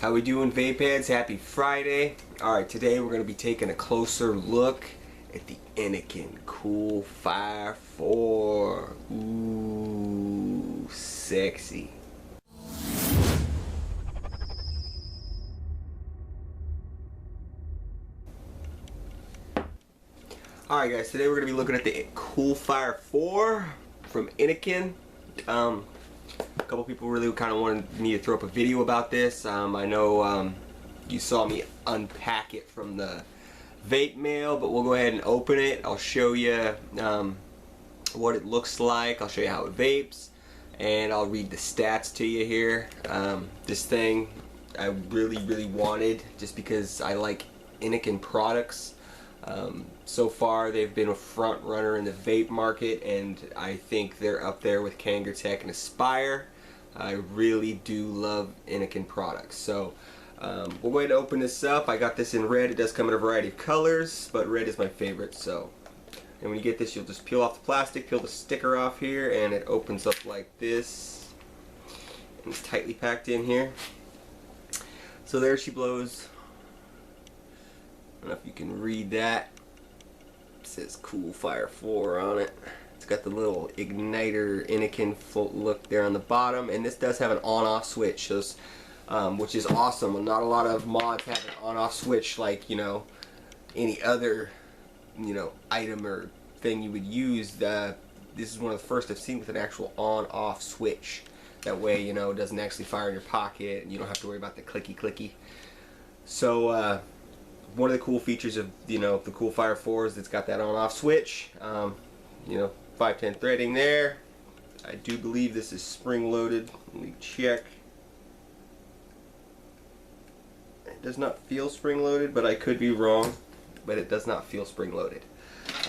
How we doing, vape heads? Happy Friday. Alright, today we're going to be taking a closer look at the Innokin Cool Fire IV. Ooh, sexy. Alright guys, today we're going to be looking at the Cool Fire IV from Innokin. A couple people really kind of wanted me to throw up a video about this. I know you saw me unpack it from the vape mail, but we'll go ahead and open it. I'll show you what it looks like. I'll show you how it vapes, and I'll read the stats to you here. This thing I really wanted just because I like Innokin products. So far they've been a front runner in the vape market, and I think they're up there with Kangertech and Aspire. I really do love Innokin products. So we'll go ahead and open this up. I got this in red. It does come in a variety of colors, but red is my favorite. So, and when you get this, you'll just peel off the plastic, peel the sticker off here, and it opens up like this, and it's tightly packed in here. So there she blows. I don't know if you can read that. It says Cool Fire 4 on it. It's got the little igniter Innokin look there on the bottom, and this does have an on-off switch, so which is awesome. Not a lot of mods have an on-off switch like, you know, any other, you know, item or thing you would use. This is one of the first I've seen with an actual on-off switch. That way, you know, it doesn't actually fire in your pocket, and you don't have to worry about the clicky. So one of the cool features of, you know, the Cool Fire 4 is it's got that on-off switch. You know, 510 threading there. I do believe this is spring-loaded. Let me check. It does not feel spring-loaded, but I could be wrong. But it does not feel spring-loaded.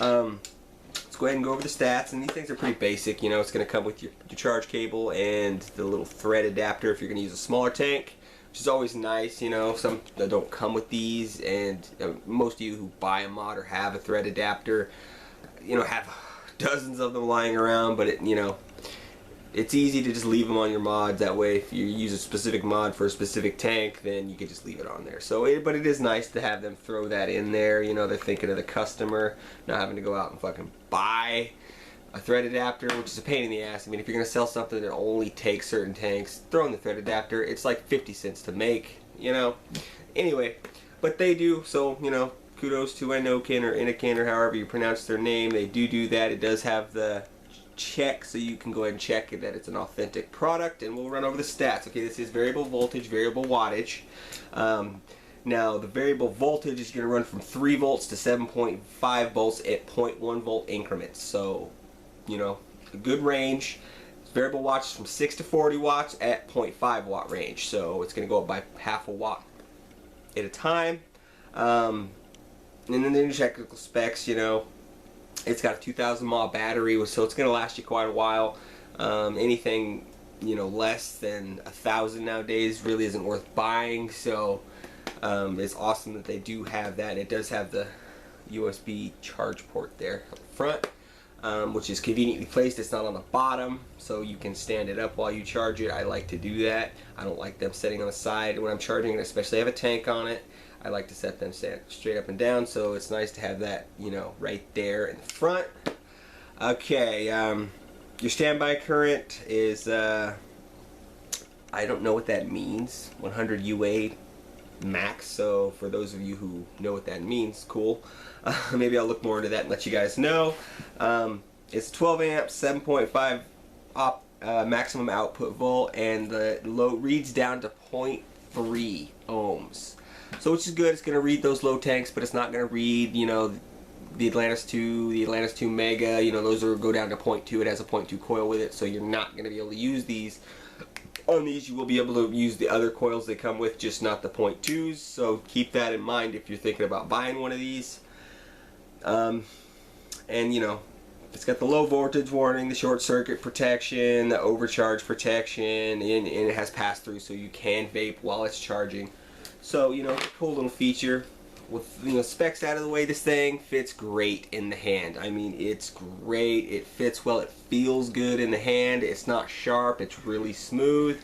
Let's go ahead and go over the stats, and these things are pretty basic. You know, it's going to come with your charge cable and the little thread adapter if you're going to use a smaller tank, which is always nice. You know, some that don't come with these, and most of you who buy a mod or have a thread adapter, you know, have dozens of them lying around. But you know, it's easy to just leave them on your mods. That way, if you use a specific mod for a specific tank, then you can just leave it on there. So, but it is nice to have them throw that in there. You know, they're thinking of the customer, not having to go out and fucking buy a thread adapter, which is a pain in the ass. I mean, if you're gonna sell something that only takes certain tanks, throw in the thread adapter. It's like 50 cents to make, you know. Anyway, but they do, so, you know, kudos to Innokin or Innokin or however you pronounce their name. They do that. It does have the check, so you can go ahead and check that it's an authentic product, and we'll run over the stats. Okay, this is variable voltage, variable wattage. Now, the variable voltage is going to run from 3 volts to 7.5 volts at 0.1 volt increments. So, you know, a good range. Variable watts from 6 to 40 watts at 0.5 watt range. So it's going to go up by half a watt at a time. And then the technical specs, you know, it's got a 2000 mAh battery, so it's going to last you quite a while. Anything, you know, less than 1000 nowadays really isn't worth buying. So it's awesome that they do have that. It does have the USB charge port there up front, which is conveniently placed. It's not on the bottom, so you can stand it up while you charge it. I like to do that. I don't like them sitting on the side when I'm charging it, especially if I have a tank on it. I like to set them straight up and down, so it's nice to have that, you know, right there in the front. Okay, your standby current is, I don't know what that means, 100 UA max, so for those of you who know what that means, cool. Maybe I'll look more into that and let you guys know. It's 12 amps, 7.5 maximum output volt, and the load reads down to 0.3 ohms. So which is good. It's going to read those low tanks, but it's not going to read, you know, the Atlantis 2, the Atlantis 2 Mega. You know, those go down to 0.2. It has a 0.2 coil with it, so you're not going to be able to use these. On these, you will be able to use the other coils they come with, just not the 0.2s. So keep that in mind if you're thinking about buying one of these. And, you know, it's got the low voltage warning, the short circuit protection, the overcharge protection, and it has pass-through, so you can vape while it's charging. So, you know, cool little feature. With, you know, specs out of the way, this thing fits great in the hand. I mean, it's great. It fits well. It feels good in the hand. It's not sharp. It's really smooth.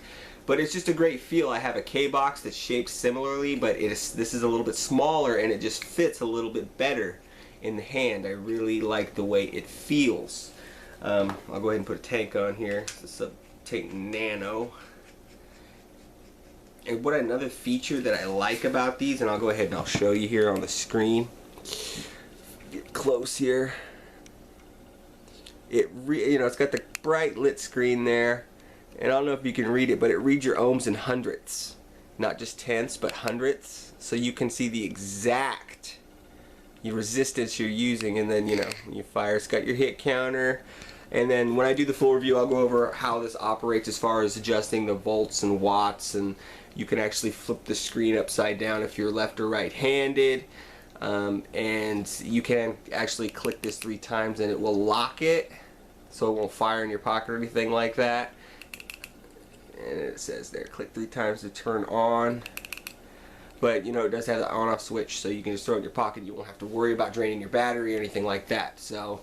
But it's just a great feel. I have a K-Box that's shaped similarly, but this is a little bit smaller, and it just fits a little bit better in the hand. I really like the way it feels. I'll go ahead and put a tank on here. This is a Tank Nano. And what another feature that I like about these, and I'll go ahead and I'll show you here on the screen. Get close here. It's got the bright lit screen there, and I don't know if you can read it, but it reads your ohms in hundredths, not just tenths, but hundredths, so you can see the exact resistance you're using. And then you fire. It's got your hit counter, and then when I do the full review, I'll go over how this operates as far as adjusting the volts and watts, and you can actually flip the screen upside down if you're left or right-handed. And you can actually click this 3 times and it will lock it, so it won't fire in your pocket or anything like that. And it says there, click 3 times to turn on. But it does have the on-off switch, so you can just throw it in your pocket. You won't have to worry about draining your battery or anything like that. So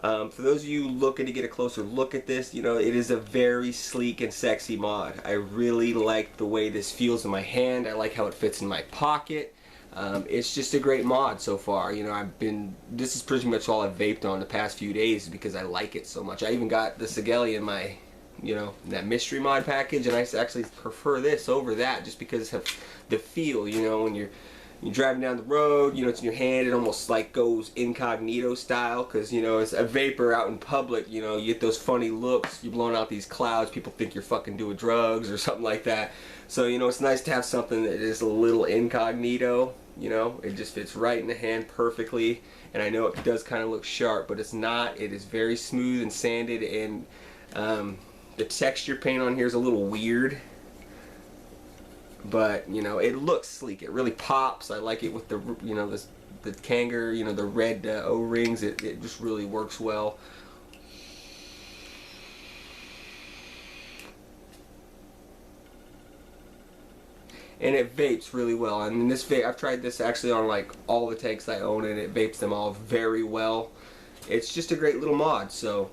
for those of you looking to get a closer look at this, it is a very sleek and sexy mod. I really like the way this feels in my hand. I like how it fits in my pocket. It's just a great mod so far. This is pretty much all I've vaped on the past few days because I like it so much. I even got the Sigelli in my, that mystery mod package, and I actually prefer this over that just because of the feel. When you're driving down the road, it's in your hand, it almost like goes incognito style, because as a vapor out in public, you get those funny looks, you're blowing out these clouds, people think you're fucking doing drugs or something like that. So it's nice to have something that is a little incognito. It just fits right in the hand perfectly, and I know it does kind of look sharp, but it's not. It is very smooth and sanded, and the texture paint on here is a little weird, but it looks sleek. It really pops. I like it with the the Kanger, the red O-rings. It just really works well. And it vapes really well. I mean, this vape, I've tried this actually on like all the tanks I own, and it vapes them all very well. It's just a great little mod. So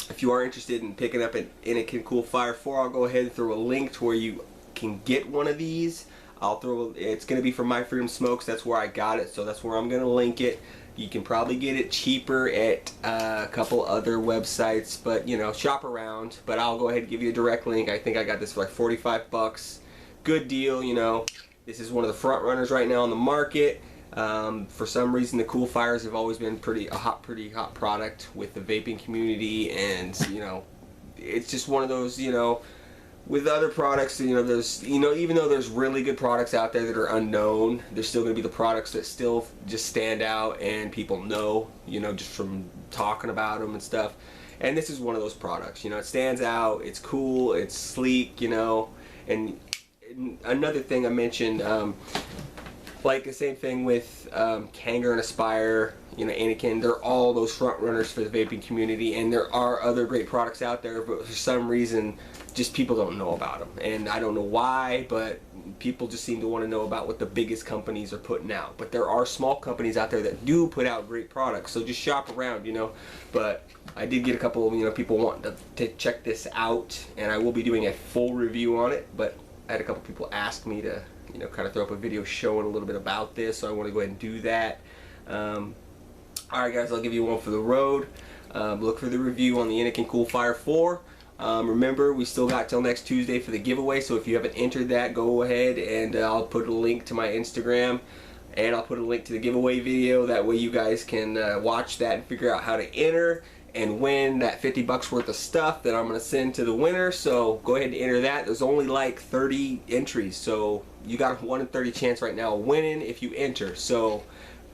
if you are interested in picking up an Innokin Cool Fire IV, I'll go ahead and throw a link to where you can get one of these. It's going to be from My Freedom Smokes. That's where I got it, so that's where I'm going to link it. You can probably get it cheaper at a couple other websites, but shop around. But I'll go ahead and give you a direct link. I think I got this for like 45 bucks. Good deal. This is one of the front runners right now on the market. For some reason, the Cool Fires have always been pretty hot product with the vaping community, and it's just one of those, with other products, there's, even though there's really good products out there that are unknown, there's still going to be the products that still just stand out and people know, just from talking about them and stuff. And this is one of those products. It stands out, it's cool, it's sleek, and another thing I mentioned, like the same thing with Kanger and Aspire, Innokin, they're all those front runners for the vaping community, and there are other great products out there, but for some reason just people don't know about them, and I don't know why, but people just seem to want to know about what the biggest companies are putting out. But there are small companies out there that do put out great products, so just shop around, but I did get a couple of people wanting to check this out, and I will be doing a full review on it. But I had a couple people ask me to kind of throw up a video showing a little bit about this, so I want to go ahead and do that. Alright guys, I'll give you one for the road. Look for the review on the Innokin Cool Fire IV. Remember, we still got till next Tuesday for the giveaway, so if you haven't entered that, go ahead and I'll put a link to my Instagram, and I'll put a link to the giveaway video. That way you guys can watch that and figure out how to enter and win that 50 bucks worth of stuff that I'm going to send to the winner. So go ahead and enter that. There's only like 30 entries, so you got a 1 in 30 chance right now of winning if you enter. So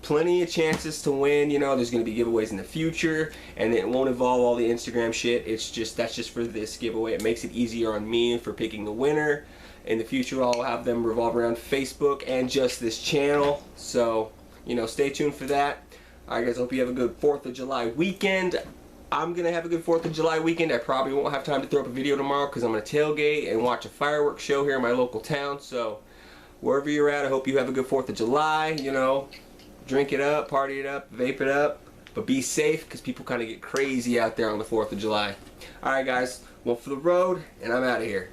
plenty of chances to win. There's going to be giveaways in the future, and it won't involve all the Instagram shit. That's just for this giveaway. It makes it easier on me for picking the winner. In the future, I'll have them revolve around Facebook and just this channel. So stay tuned for that. Alright guys, hope you have a good 4th of July weekend. I'm going to have a good 4th of July weekend. I probably won't have time to throw up a video tomorrow because I'm going to tailgate and watch a fireworks show here in my local town. So wherever you're at, I hope you have a good 4th of July. Drink it up, party it up, vape it up, but be safe because people kind of get crazy out there on the 4th of July. Alright guys, one for the road, and I'm out of here.